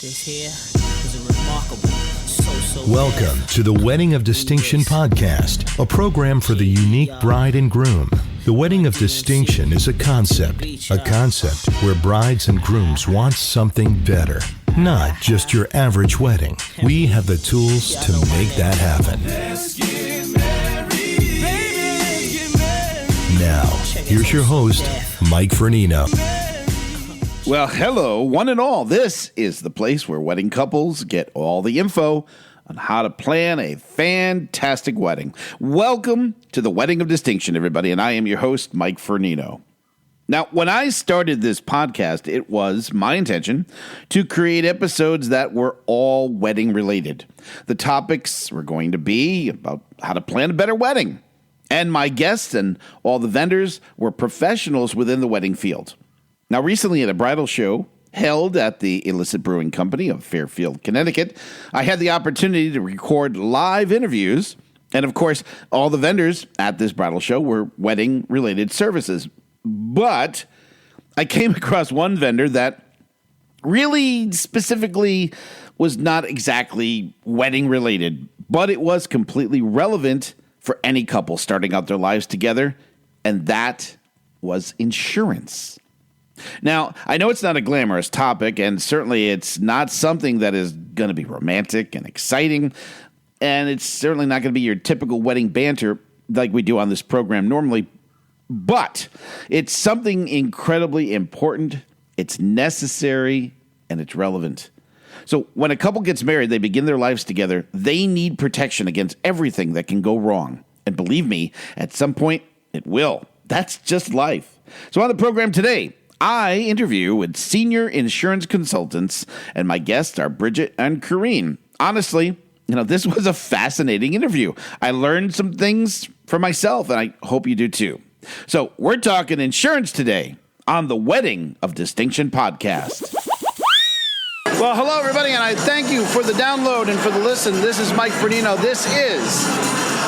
This here is a remarkable, Welcome to the Wedding of Distinction podcast, a program for the unique bride and groom. The Wedding of Distinction is a concept where brides and grooms want something better. Not just your average wedding. We have the tools to make that happen. Now, here's your host, Mike Fernino. Well, hello, one and all. This is the place where wedding couples get all the info on how to plan a fantastic wedding. Welcome to the Wedding of Distinction, everybody, and I am your host, Mike Fernino. Now, when I started this podcast, it was my intention to create episodes that were all wedding related. The topics were going to be about how to plan a better wedding, and my guests and all the vendors were professionals within the wedding field. Now, recently at a bridal show held at the Elicit Brewing Company of Fairfield, Connecticut, I had the opportunity to record live interviews. And of course, all the vendors at this bridal show were wedding-related services. But I came across one vendor that really specifically was not exactly wedding-related, but it was completely relevant for any couple starting out their lives together, and that was insurance. Now, I know it's not a glamorous topic, and certainly it's not something that is going to be romantic and exciting, and it's certainly not going to be your typical wedding banter like we do on this program normally, but it's something incredibly important, it's necessary, and it's relevant. So when a couple gets married, they begin their lives together, they need protection against everything that can go wrong. And believe me, at some point, it will. That's just life. So on the program today, I interview with senior insurance consultants, and my guests are Bridget and Coreen. Honestly, this was a fascinating interview. I learned some things for myself, and I hope you do too. So we're talking insurance today on the Wedding of Distinction podcast. Well, hello, everybody, and I thank you for the download and for the listen. This is Mike Fernino. This is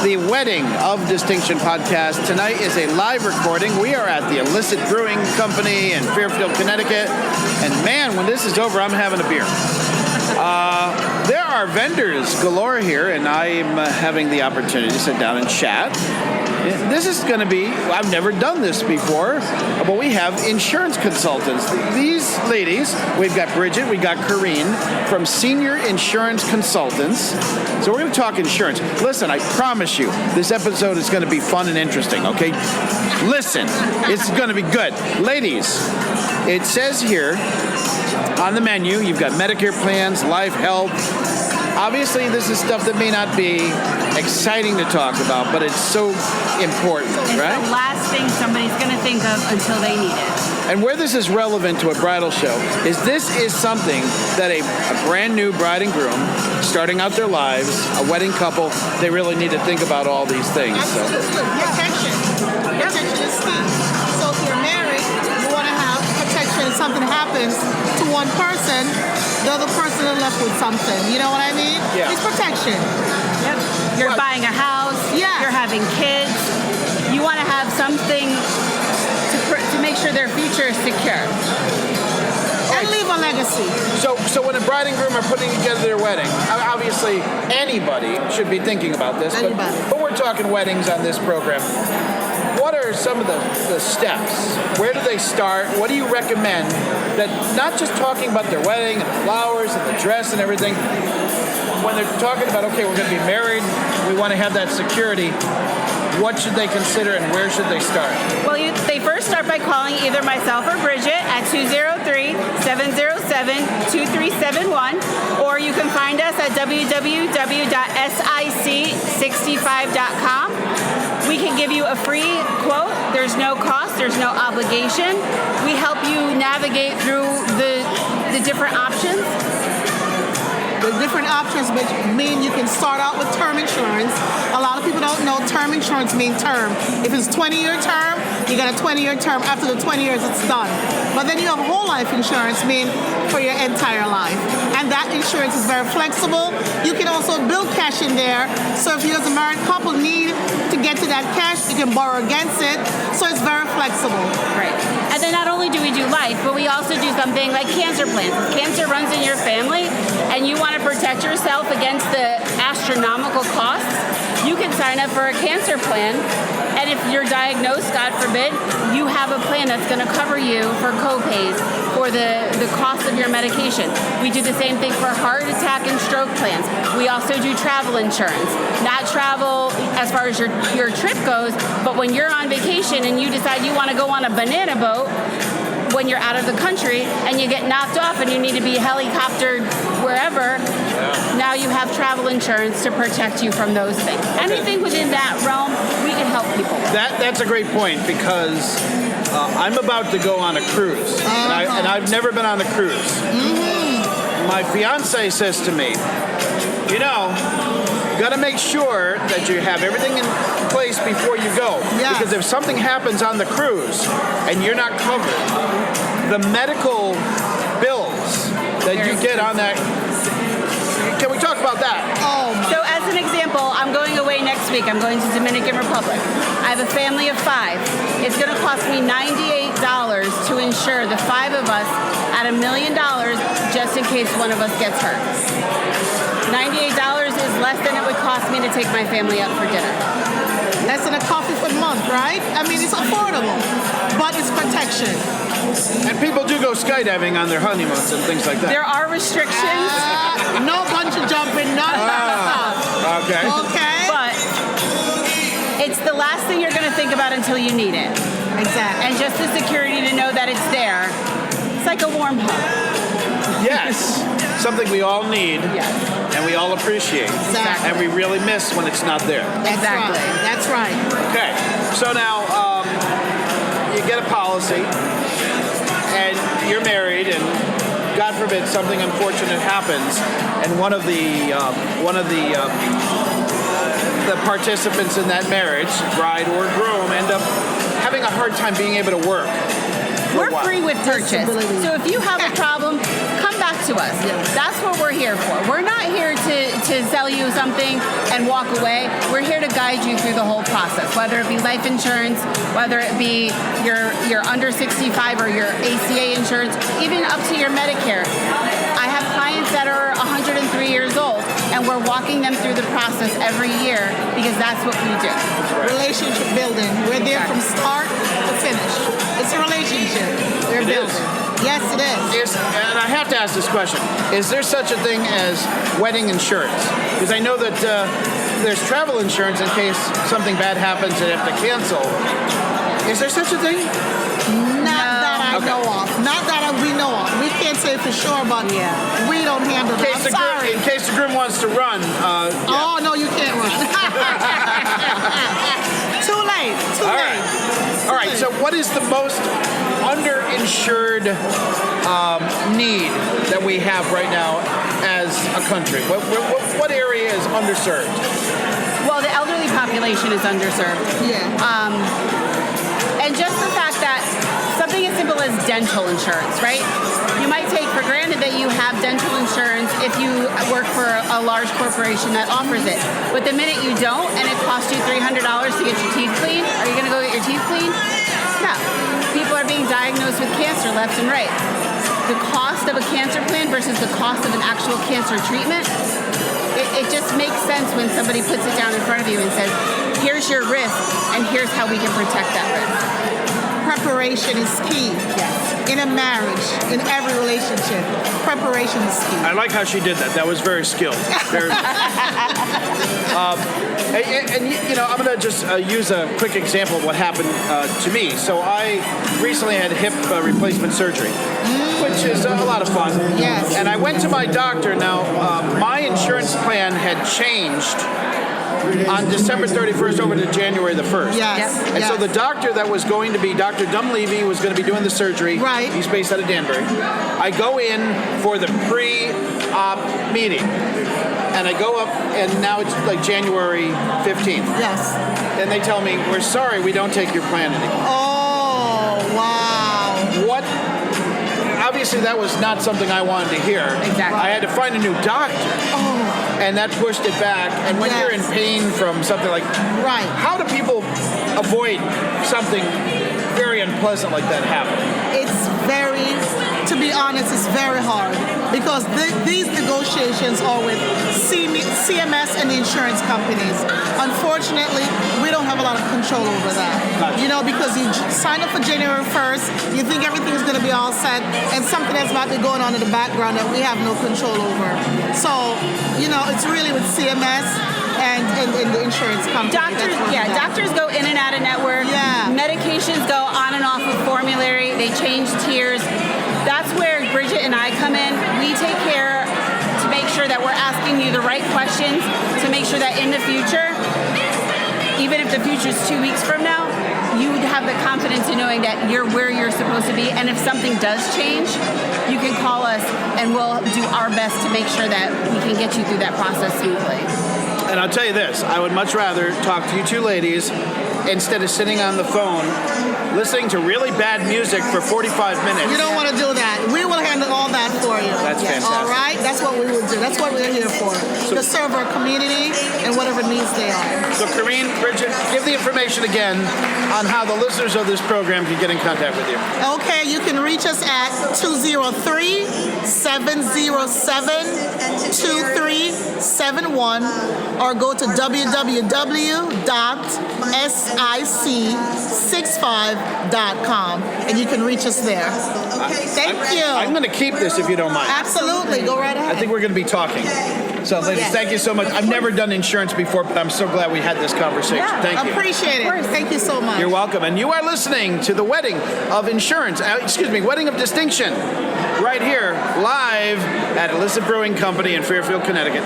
the Wedding of Distinction podcast. Tonight is a live recording. We are at the Elicit Brewing Company in Fairfield, Connecticut. And man, when this is over, I'm having a beer. There are vendors galore here, and I'm having the opportunity to sit down and chat. This is going to be, I've never done this before, but we have insurance consultants. These ladies, we've got Bridget, we've got Coreen from Senior Insurance Consultants. So we're going to talk insurance. Listen, I promise you, this episode is going to be fun and interesting, okay? Listen, it's going to be good. Ladies, it says here on the menu, you've got Medicare plans, life, health. Obviously, this is stuff that may not be exciting to talk about, but it's so important, right? It's the last thing somebody's going to think of until they need it. And where this is relevant to a bridal show is this is something that a brand new bride and groom, starting out their lives, a wedding couple, they really need to think about all these things. Absolutely. Protection. Protection is key. So if you're married, you want to have protection. If something happens to one person, the other person is left with something. You know what I mean? Yeah. It's protection. Yep. You're buying a house. Yeah. You're having kids. You want to have something to make sure their future is secure. And leave a legacy. So when a bride and groom are putting together their wedding, obviously anybody should be thinking about this, but we're talking weddings on this program. What are some of the steps? Where do they start? What do you recommend? That not just talking about their wedding and the flowers and the dress and everything, when they're talking about, okay, we're going to be married, we want to have that security, what should they consider and where should they start? Well, they first start by calling either myself or Bridget at 203-707-2371, or you can find us at www.sic65.com. We can give you a free quote. There's no cost. There's no obligation. We help you navigate through the different options. The different options mean you can start out with term insurance. A lot of people don't know term insurance means term. If it's 20-year term, you got a 20-year term. After the 20 years, it's done. But then you have whole life insurance, mean for your entire life. And that insurance is very flexible. You can also build cash in there. So if you as a married couple need to get to that cash, you can borrow against it. So it's very flexible. Right. And And then not only do we do life, but we also do something like cancer plans. If cancer runs in your family and you want to protect yourself against the astronomical costs, you can sign up for a cancer plan. And if you're diagnosed, God forbid, you have a plan that's going to cover you for co-pays for the cost of your medication. We do the same thing for heart attack and stroke plans. We also do travel insurance. Not travel as far as your trip goes, but when you're on vacation and you decide you want to go on a banana boat when you're out of the country and you get knocked off and you need to be helicoptered wherever, now you have travel insurance to protect you from those things. Anything within that realm, we can help people with. That's a great point because I'm about to go on a cruise, and I've never been on a cruise. My fiance says to me, you got to make sure that you have everything in place before you go. Yes. Because if something happens on the cruise and you're not covered, the medical bills that you get on that. Can we talk about that? Oh my. So as an example, I'm going away next week. I'm going to Dominican Republic. I have a family of 5. It's going to cost me $98 to insure the 5 of us at $1 million just in case one of us gets hurt. $98 is less than it would cost me to take my family out for dinner. Less than a coffee for the month, right? I mean, it's affordable, but it's protection. And people do go skydiving on their honeymoons and things like that. There are restrictions, No bungee jumping, none of that stuff. Okay. Okay? but it's the last thing you're going to think about until you need it. Exactly. And just the security to know that it's there, it's like a warm hug. Yes. Something we all need Yes. and we all appreciate. Exactly. And we really miss when it's not there. Exactly. That's right. Okay. So now you get a policy and you're married and God forbid something unfortunate happens and one of the participants in that marriage, bride or groom, end up having a hard time being able to work. We're free with purchase. Disability. So if you have a problem, come back to us. That's what we're here for. We're not here to sell you something and walk away. We're here to guide you through the whole process, whether it be life insurance, whether it be your under 65 or your ACA insurance, even up to your Medicare. I have clients that are 103 years old, and we're walking them through the process every year because that's what we do. Relationship building. We're there from start to finish. It's a relationship. We're It building. is. Yes, it is. And I have to ask this question. Is there such a thing as wedding insurance? Because I know that there's travel insurance in case something bad happens and they have to cancel. Is there such a thing? Not that I know of. Not that we know of. We can't say for sure, but we don't handle In that. case, I'm sorry. in case the groom wants to run. Oh, no, you can't run. Too late. Too All late. right. All right. So what is the most underinsured need that we have right now as a country? What area is underserved? Well, the elderly population is underserved. Yeah. And just the fact that something as simple as dental insurance, right? You might take for granted that you have dental insurance if you work for a large corporation that offers it. But the minute you don't and it costs you $300 to get your teeth cleaned, are you going to go get your teeth cleaned? No. People are being diagnosed with cancer left and right. The cost of a cancer plan versus the cost of an actual cancer treatment, it just makes sense when somebody puts it down in front of you and says, here's your risk and here's how we can protect that risk. Preparation is key. Yes. In a marriage, in every relationship, preparation is key. I like how she did that. That was very skilled. Very, I'm going to just use a quick example of what happened to me. So I recently had hip replacement surgery, which is a lot of fun. Yes. And I went to my doctor. Now, my insurance plan had changed on December 31st over to January the 1st. Yes. Yep. And so the doctor that was going to be, Dr. Dunleavy, was going to be doing the surgery. Right. He's based out of Danbury. I go in for the pre-op meeting. And I go up, and now it's like January 15th. Yes. And they tell me, we're sorry, we don't take your plan anymore. Oh, wow. What? Obviously, that was not something I wanted to hear. Exactly. I had to find a new doctor. Oh, And that pushed it back. And when you're in pain from something like, right. how do people avoid something very unpleasant like that happen? It's very, to be honest, it's very hard because these negotiations are with CMS and the insurance companies. Unfortunately, we don't have a lot of control over that. Gotcha. You know, because you sign up for January 1st, you think everything is going to be all set, and something else might be going on in the background that we have no control over. So, you know, it's really with CMS and the insurance company. Doctors go in and out of network. Yeah. Medications go on and off of formulary. They change tiers. That's where Bridget and I come in. We take care to make sure that we're asking you the right questions to make sure that in the future, even if the future is 2 weeks from now, you have the confidence in knowing that you're where you're supposed to be. And if something does change, you can call us and we'll do our best to make sure that we can get you through that process smoothly. And I'll tell you this, I would much rather talk to you two ladies instead of sitting on the phone listening to really bad music for 45 minutes. You don't want to do that. We will handle all that for you. That's fantastic. All right? That's what we will do. That's what we're here for. To serve our community and whatever needs they are. So, Coreen, Bridget, give the information again on how the listeners of this program can get in contact with you. Okay, you can reach us at 203-707-2371 or go to www.sic65.com and you can reach us there. Okay, thank you. I'm going to keep this if you don't mind. Absolutely, go right ahead. I think we're going to be talking. So, ladies, thank you so much. I've never done insurance before, but I'm so glad we had this conversation. Yeah, thank you. Appreciate it. Thank you so much. You're welcome. And you are listening to the Wedding of Insurance, Wedding of Distinction, right here, live at Elicit Brewing Company in Fairfield, Connecticut.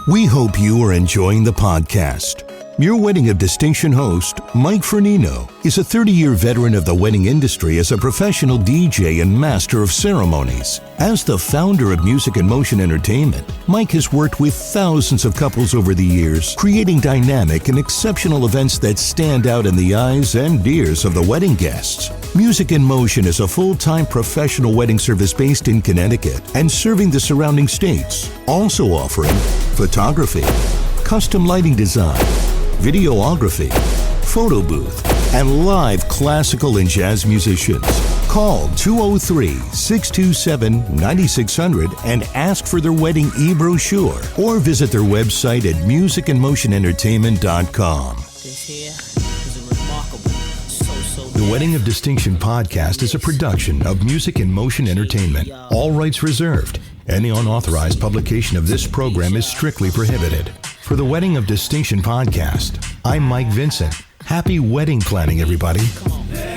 We hope you are enjoying the podcast. Your Wedding of Distinction host, Mike Fernino, is a 30-year veteran of the wedding industry as a professional DJ and master of ceremonies. As the founder of Music in Motion Entertainment, Mike has worked with thousands of couples over the years, creating dynamic and exceptional events that stand out in the eyes and ears of the wedding guests. Music in Motion is a full-time professional wedding service based in Connecticut and serving the surrounding states, also offering photography, custom lighting design, videography, photo booth, and live classical and jazz musicians. Call 203-627-9600 and ask for their wedding e-brochure or visit their website at musicinmotionentertainment.com. This here is a remarkable, so The Wedding of Distinction podcast is a production of Music in Motion Entertainment. All rights reserved. Any unauthorized publication of this program is strictly prohibited. For the Wedding of Distinction podcast, I'm Mike Vincent. Happy wedding planning, everybody. Come on.